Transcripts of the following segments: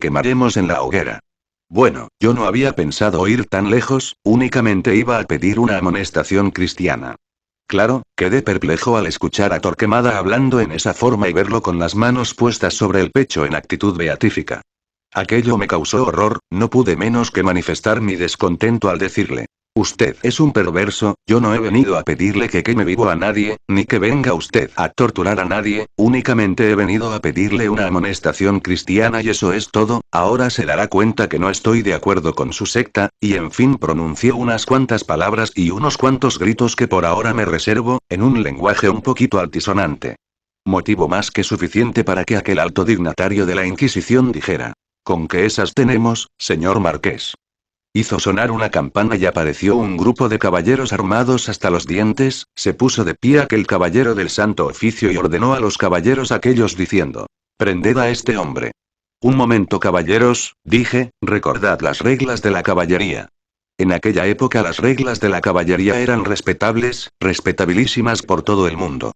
quemaremos en la hoguera. Bueno, yo no había pensado ir tan lejos, únicamente iba a pedir una amonestación cristiana. Claro, quedé perplejo al escuchar a Torquemada hablando en esa forma y verlo con las manos puestas sobre el pecho en actitud beatífica. Aquello me causó horror, no pude menos que manifestar mi descontento al decirle: usted es un perverso, yo no he venido a pedirle que queme vivo a nadie, ni que venga usted a torturar a nadie, únicamente he venido a pedirle una amonestación cristiana y eso es todo, ahora se dará cuenta que no estoy de acuerdo con su secta, y en fin pronunció unas cuantas palabras y unos cuantos gritos que por ahora me reservo, en un lenguaje un poquito altisonante. Motivo más que suficiente para que aquel alto dignatario de la Inquisición dijera: ¿con qué esas tenemos, señor marqués? Hizo sonar una campana y apareció un grupo de caballeros armados hasta los dientes, se puso de pie aquel caballero del Santo Oficio y ordenó a los caballeros aquellos diciendo: prended a este hombre. Un momento caballeros, dije, recordad las reglas de la caballería. En aquella época las reglas de la caballería eran respetables, respetabilísimas por todo el mundo.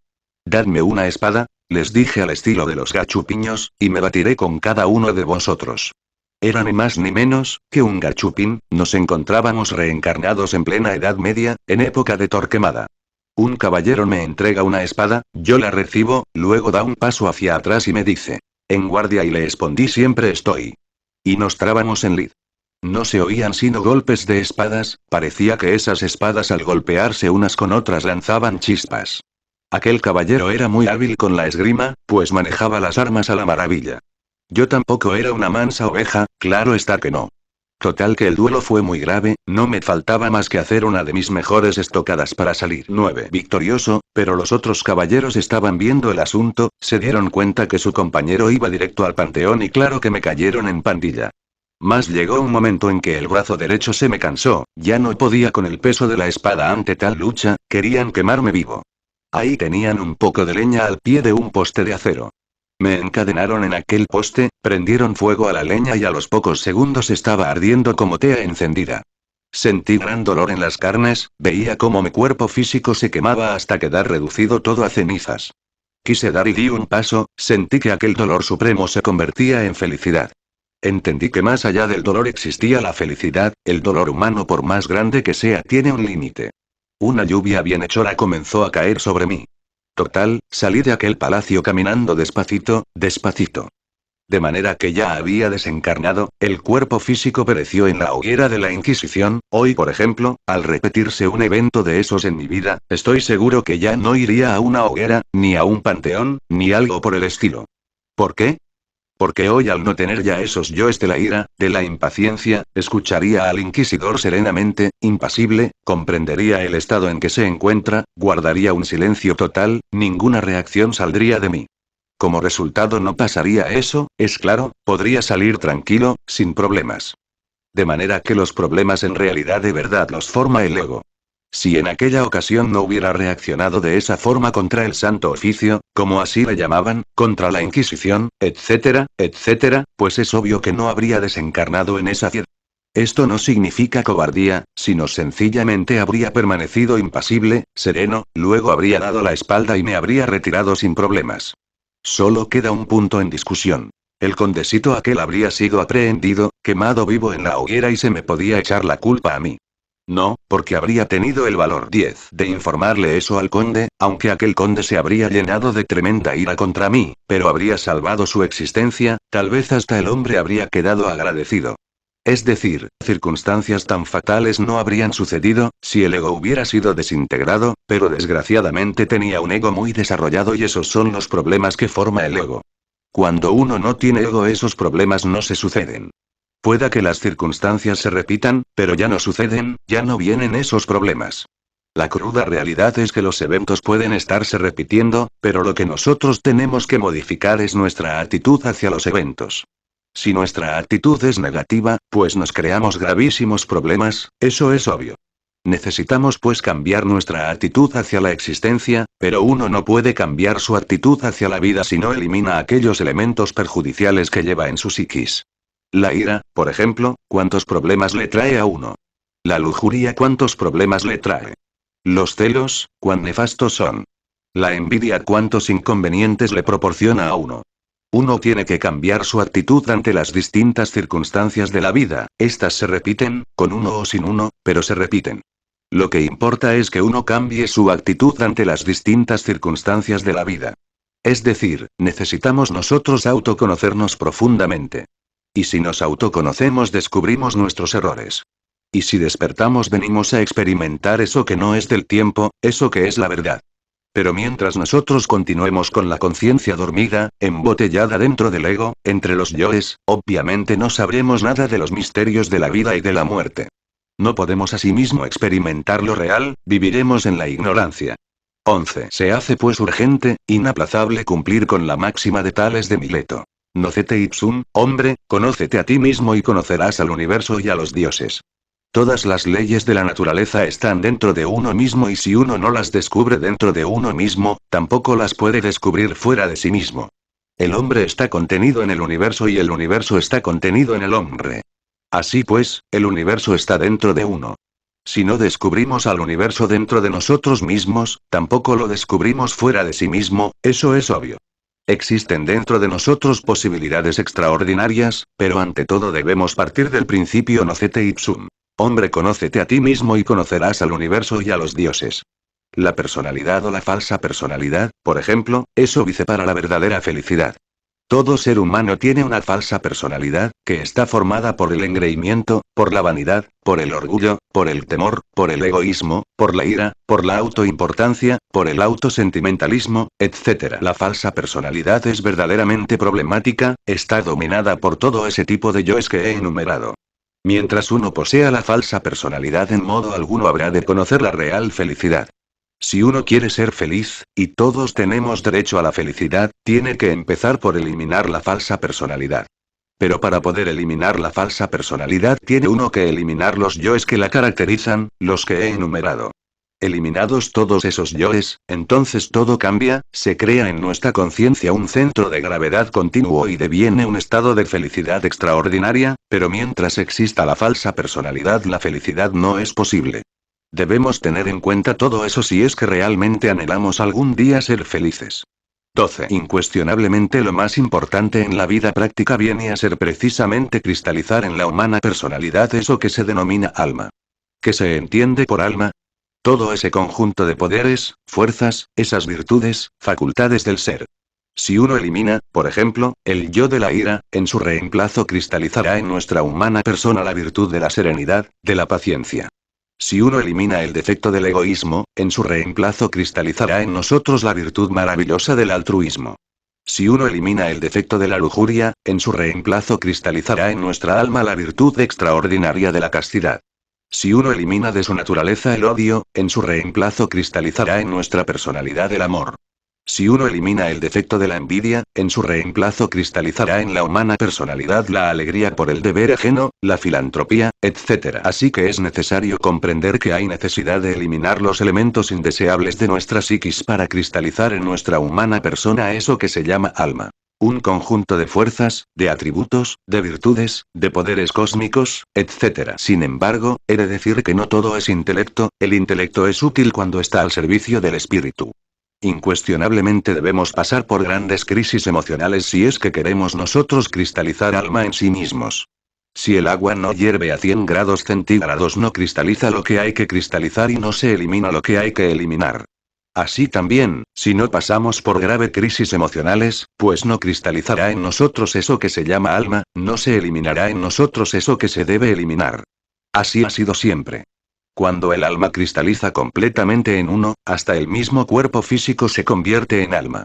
Dadme una espada, les dije al estilo de los gachupiños, y me batiré con cada uno de vosotros. Era ni más ni menos que un gachupín, nos encontrábamos reencarnados en plena Edad Media, en época de Torquemada. Un caballero me entrega una espada, yo la recibo, luego da un paso hacia atrás y me dice: en guardia, y le respondí: siempre estoy. Y nos trábamos en lid. No se oían sino golpes de espadas, parecía que esas espadas al golpearse unas con otras lanzaban chispas. Aquel caballero era muy hábil con la esgrima, pues manejaba las armas a la maravilla. Yo tampoco era una mansa oveja, claro está que no. Total que el duelo fue muy grave, no me faltaba más que hacer una de mis mejores estocadas para salir victorioso, pero los otros caballeros estaban viendo el asunto, se dieron cuenta que su compañero iba directo al panteón y claro que me cayeron en pandilla. Mas llegó un momento en que el brazo derecho se me cansó, ya no podía con el peso de la espada ante tal lucha, querían quemarme vivo. Ahí tenían un poco de leña al pie de un poste de acero. Me encadenaron en aquel poste, prendieron fuego a la leña y a los pocos segundos estaba ardiendo como tea encendida. Sentí gran dolor en las carnes, veía cómo mi cuerpo físico se quemaba hasta quedar reducido todo a cenizas. Quise dar y di un paso, sentí que aquel dolor supremo se convertía en felicidad. Entendí que más allá del dolor existía la felicidad, el dolor humano por más grande que sea tiene un límite. Una lluvia bienhechora comenzó a caer sobre mí. Total, salí de aquel palacio caminando despacito, despacito. De manera que ya había desencarnado, el cuerpo físico pereció en la hoguera de la Inquisición, hoy por ejemplo, al repetirse un evento de esos en mi vida, estoy seguro que ya no iría a una hoguera, ni a un panteón, ni algo por el estilo. ¿Por qué? Porque hoy al no tener ya esos yoes de la ira, de la impaciencia, escucharía al inquisidor serenamente, impasible, comprendería el estado en que se encuentra, guardaría un silencio total, ninguna reacción saldría de mí. Como resultado no pasaría eso, es claro, podría salir tranquilo, sin problemas. De manera que los problemas en realidad de verdad los forma el ego. Si en aquella ocasión no hubiera reaccionado de esa forma contra el Santo Oficio, como así le llamaban, contra la Inquisición, etcétera, etcétera, pues es obvio que no habría desencarnado en esa ciudad. Esto no significa cobardía, sino sencillamente habría permanecido impasible, sereno, luego habría dado la espalda y me habría retirado sin problemas. Solo queda un punto en discusión. El condesito aquel habría sido aprehendido, quemado vivo en la hoguera y se me podía echar la culpa a mí. No, porque habría tenido el valor 10 de informarle eso al conde, aunque aquel conde se habría llenado de tremenda ira contra mí, pero habría salvado su existencia, tal vez hasta el hombre habría quedado agradecido. Es decir, circunstancias tan fatales no habrían sucedido, si el ego hubiera sido desintegrado, pero desgraciadamente tenía un ego muy desarrollado y esos son los problemas que forma el ego. Cuando uno no tiene ego esos problemas no se suceden. Pueda que las circunstancias se repitan, pero ya no suceden, ya no vienen esos problemas. La cruda realidad es que los eventos pueden estarse repitiendo, pero lo que nosotros tenemos que modificar es nuestra actitud hacia los eventos. Si nuestra actitud es negativa, pues nos creamos gravísimos problemas, eso es obvio. Necesitamos pues cambiar nuestra actitud hacia la existencia, pero uno no puede cambiar su actitud hacia la vida si no elimina aquellos elementos perjudiciales que lleva en su psiquis. La ira, por ejemplo, ¿cuántos problemas le trae a uno? La lujuria, ¿cuántos problemas le trae? Los celos, ¿cuán nefastos son? La envidia, ¿cuántos inconvenientes le proporciona a uno? Uno tiene que cambiar su actitud ante las distintas circunstancias de la vida, estas se repiten, con uno o sin uno, pero se repiten. Lo que importa es que uno cambie su actitud ante las distintas circunstancias de la vida. Es decir, necesitamos nosotros autoconocernos profundamente. Y si nos autoconocemos descubrimos nuestros errores. Y si despertamos venimos a experimentar eso que no es del tiempo, eso que es la verdad. Pero mientras nosotros continuemos con la conciencia dormida, embotellada dentro del ego, entre los yoes, obviamente no sabremos nada de los misterios de la vida y de la muerte. No podemos asimismo experimentar lo real, viviremos en la ignorancia. 11. Se hace pues urgente, inaplazable cumplir con la máxima de Tales de Mileto. Nocete ipsum, hombre, conócete a ti mismo y conocerás al universo y a los dioses. Todas las leyes de la naturaleza están dentro de uno mismo y si uno no las descubre dentro de uno mismo, tampoco las puede descubrir fuera de sí mismo. El hombre está contenido en el universo y el universo está contenido en el hombre. Así pues, el universo está dentro de uno. Si no descubrimos al universo dentro de nosotros mismos, tampoco lo descubrimos fuera de sí mismo, eso es obvio. Existen dentro de nosotros posibilidades extraordinarias, pero ante todo debemos partir del principio nocete ipsum. Hombre, conócete a ti mismo y conocerás al universo y a los dioses. La personalidad o la falsa personalidad, por ejemplo, es óbice para la verdadera felicidad. Todo ser humano tiene una falsa personalidad, que está formada por el engreimiento, por la vanidad, por el orgullo, por el temor, por el egoísmo, por la ira, por la autoimportancia, por el autosentimentalismo, etc. La falsa personalidad es verdaderamente problemática, está dominada por todo ese tipo de yoes que he enumerado. Mientras uno posea la falsa personalidad en modo alguno habrá de conocer la real felicidad. Si uno quiere ser feliz, y todos tenemos derecho a la felicidad, tiene que empezar por eliminar la falsa personalidad. Pero para poder eliminar la falsa personalidad tiene uno que eliminar los yoes que la caracterizan, los que he enumerado. Eliminados todos esos yoes, entonces todo cambia, se crea en nuestra conciencia un centro de gravedad continuo y deviene un estado de felicidad extraordinaria, pero mientras exista la falsa personalidad la felicidad no es posible. Debemos tener en cuenta todo eso si es que realmente anhelamos algún día ser felices. 12. Incuestionablemente lo más importante en la vida práctica viene a ser precisamente cristalizar en la humana personalidad eso que se denomina alma. ¿Qué se entiende por alma? Todo ese conjunto de poderes, fuerzas, esas virtudes, facultades del ser. Si uno elimina, por ejemplo, el yo de la ira, en su reemplazo cristalizará en nuestra humana persona la virtud de la serenidad, de la paciencia. Si uno elimina el defecto del egoísmo, en su reemplazo cristalizará en nosotros la virtud maravillosa del altruismo. Si uno elimina el defecto de la lujuria, en su reemplazo cristalizará en nuestra alma la virtud extraordinaria de la castidad. Si uno elimina de su naturaleza el odio, en su reemplazo cristalizará en nuestra personalidad el amor. Si uno elimina el defecto de la envidia, en su reemplazo cristalizará en la humana personalidad la alegría por el deber ajeno, la filantropía, etc. Así que es necesario comprender que hay necesidad de eliminar los elementos indeseables de nuestra psiquis para cristalizar en nuestra humana persona eso que se llama alma. Un conjunto de fuerzas, de atributos, de virtudes, de poderes cósmicos, etc. Sin embargo, he de decir que no todo es intelecto, el intelecto es útil cuando está al servicio del espíritu. Incuestionablemente debemos pasar por grandes crisis emocionales si es que queremos nosotros cristalizar alma en sí mismos. Si el agua no hierve a 100 grados centígrados no cristaliza lo que hay que cristalizar y no se elimina lo que hay que eliminar. Así también, si no pasamos por grave crisis emocionales, pues no cristalizará en nosotros eso que se llama alma, no se eliminará en nosotros eso que se debe eliminar. Así ha sido siempre. Cuando el alma cristaliza completamente en uno, hasta el mismo cuerpo físico se convierte en alma.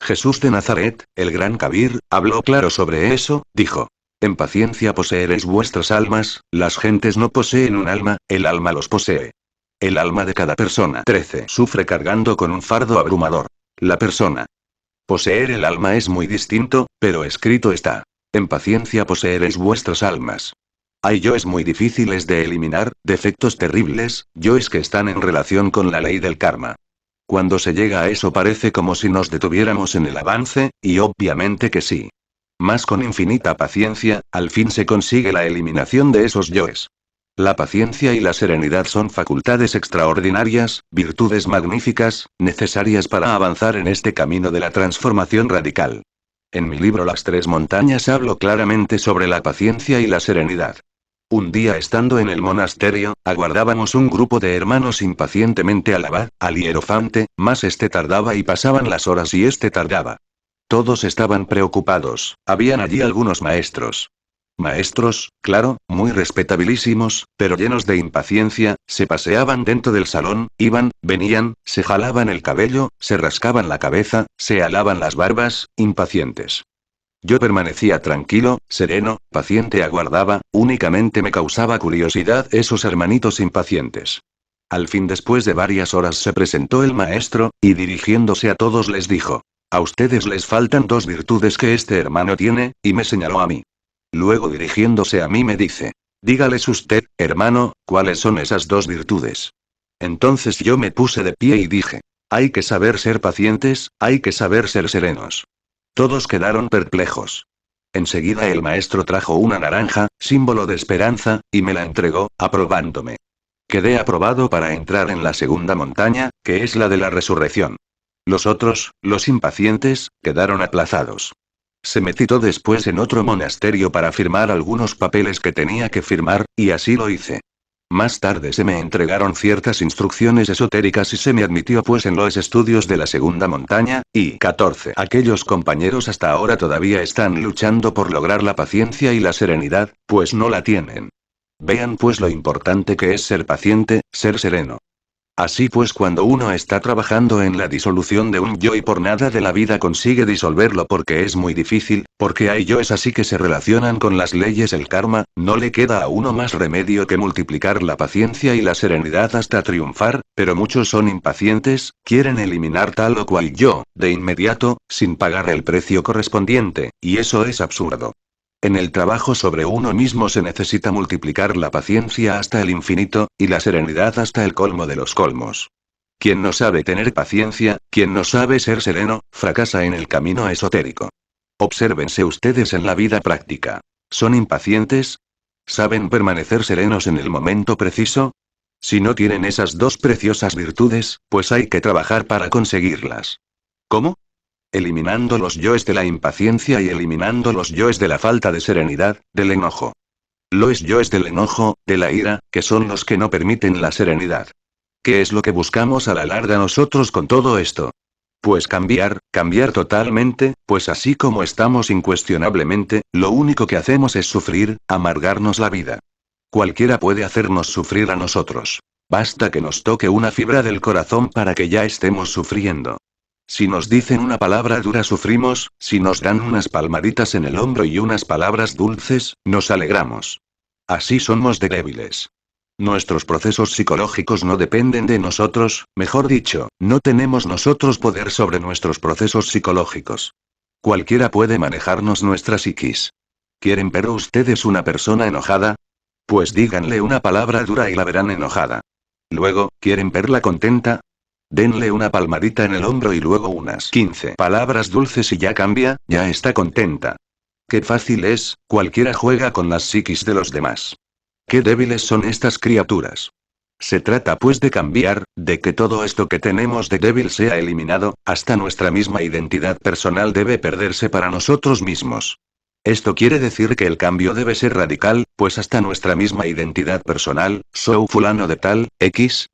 Jesús de Nazaret, el gran Kabir, habló claro sobre eso, dijo: en paciencia poseeréis vuestras almas, las gentes no poseen un alma, el alma los posee. El alma de cada persona 13 sufre cargando con un fardo abrumador. La persona. Poseer el alma es muy distinto, pero escrito está: en paciencia poseeréis vuestras almas. Hay yoes muy difíciles de eliminar, defectos terribles, yoes que están en relación con la ley del karma. Cuando se llega a eso parece como si nos detuviéramos en el avance, y obviamente que sí. Mas con infinita paciencia, al fin se consigue la eliminación de esos yoes. La paciencia y la serenidad son facultades extraordinarias, virtudes magníficas, necesarias para avanzar en este camino de la transformación radical. En mi libro Las Tres Montañas hablo claramente sobre la paciencia y la serenidad. Un día estando en el monasterio, aguardábamos un grupo de hermanos impacientemente al abad, al hierofante, mas este tardaba y pasaban las horas y este tardaba. Todos estaban preocupados, habían allí algunos maestros. Maestros, claro, muy respetabilísimos, pero llenos de impaciencia, se paseaban dentro del salón, iban, venían, se jalaban el cabello, se rascaban la cabeza, se alaban las barbas, impacientes. Yo permanecía tranquilo, sereno, paciente, aguardaba, únicamente me causaba curiosidad esos hermanitos impacientes. Al fin, después de varias horas, se presentó el maestro, y dirigiéndose a todos les dijo: a ustedes les faltan dos virtudes que este hermano tiene, y me señaló a mí. Luego dirigiéndose a mí me dice: dígales usted, hermano, cuáles son esas dos virtudes. Entonces yo me puse de pie y dije: hay que saber ser pacientes, hay que saber ser serenos. Todos quedaron perplejos. Enseguida el maestro trajo una naranja, símbolo de esperanza, y me la entregó, aprobándome. Quedé aprobado para entrar en la segunda montaña, que es la de la resurrección. Los otros, los impacientes, quedaron aplazados. Se me citó después en otro monasterio para firmar algunos papeles que tenía que firmar, y así lo hice. Más tarde se me entregaron ciertas instrucciones esotéricas y se me admitió pues en los estudios de la segunda montaña, y 14. Aquellos compañeros hasta ahora todavía están luchando por lograr la paciencia y la serenidad, pues no la tienen. Vean pues lo importante que es ser paciente, ser sereno. Así pues, cuando uno está trabajando en la disolución de un yo y por nada de la vida consigue disolverlo porque es muy difícil, porque hay yoes así que se relacionan con las leyes del karma, no le queda a uno más remedio que multiplicar la paciencia y la serenidad hasta triunfar, pero muchos son impacientes, quieren eliminar tal o cual yo, de inmediato, sin pagar el precio correspondiente, y eso es absurdo. En el trabajo sobre uno mismo se necesita multiplicar la paciencia hasta el infinito, y la serenidad hasta el colmo de los colmos. Quien no sabe tener paciencia, quien no sabe ser sereno, fracasa en el camino esotérico. Obsérvense ustedes en la vida práctica. ¿Son impacientes? ¿Saben permanecer serenos en el momento preciso? Si no tienen esas dos preciosas virtudes, pues hay que trabajar para conseguirlas. ¿Cómo? Eliminando los yoes de la impaciencia y eliminando los yoes de la falta de serenidad, del enojo. Los yoes del enojo, de la ira, que son los que no permiten la serenidad. ¿Qué es lo que buscamos a la larga nosotros con todo esto? Pues cambiar totalmente, pues así como estamos incuestionablemente, lo único que hacemos es sufrir, amargarnos la vida. Cualquiera puede hacernos sufrir a nosotros. Basta que nos toque una fibra del corazón para que ya estemos sufriendo. Si nos dicen una palabra dura sufrimos, si nos dan unas palmaditas en el hombro y unas palabras dulces, nos alegramos. Así somos de débiles. Nuestros procesos psicológicos no dependen de nosotros, mejor dicho, no tenemos nosotros poder sobre nuestros procesos psicológicos. Cualquiera puede manejarnos nuestra psiquis. ¿Quieren ver ustedes una persona enojada? Pues díganle una palabra dura y la verán enojada. Luego, ¿quieren verla contenta? Denle una palmadita en el hombro y luego unas 15 palabras dulces y ya cambia, ya está contenta. Qué fácil es, cualquiera juega con las psiquis de los demás. Qué débiles son estas criaturas. Se trata pues de cambiar, de que todo esto que tenemos de débil sea eliminado, hasta nuestra misma identidad personal debe perderse para nosotros mismos. Esto quiere decir que el cambio debe ser radical, pues hasta nuestra misma identidad personal, soy fulano de tal, X,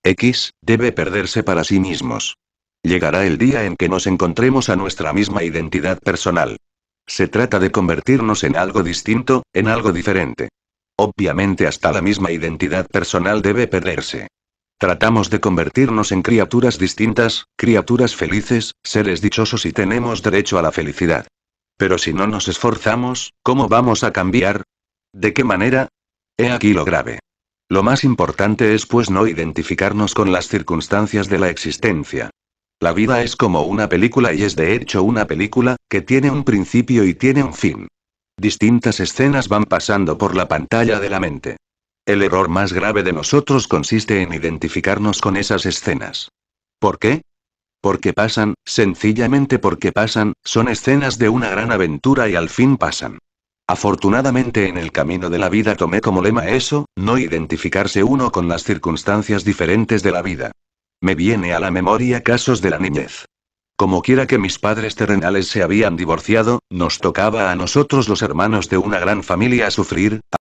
debe perderse para sí mismos. Llegará el día en que nos encontremos a nuestra misma identidad personal. Se trata de convertirnos en algo distinto, en algo diferente. Obviamente hasta la misma identidad personal debe perderse. Tratamos de convertirnos en criaturas distintas, criaturas felices, seres dichosos y tenemos derecho a la felicidad. Pero si no nos esforzamos, ¿cómo vamos a cambiar? ¿De qué manera? He aquí lo grave. Lo más importante es pues no identificarnos con las circunstancias de la existencia. La vida es como una película y es de hecho una película, que tiene un principio y tiene un fin. Distintas escenas van pasando por la pantalla de la mente. El error más grave de nosotros consiste en identificarnos con esas escenas. ¿Por qué? Porque pasan, sencillamente porque pasan, son escenas de una gran aventura y al fin pasan. Afortunadamente en el camino de la vida tomé como lema eso, no identificarse uno con las circunstancias diferentes de la vida. Me viene a la memoria casos de la niñez. Como quiera que mis padres terrenales se habían divorciado, nos tocaba a nosotros los hermanos de una gran familia sufrir,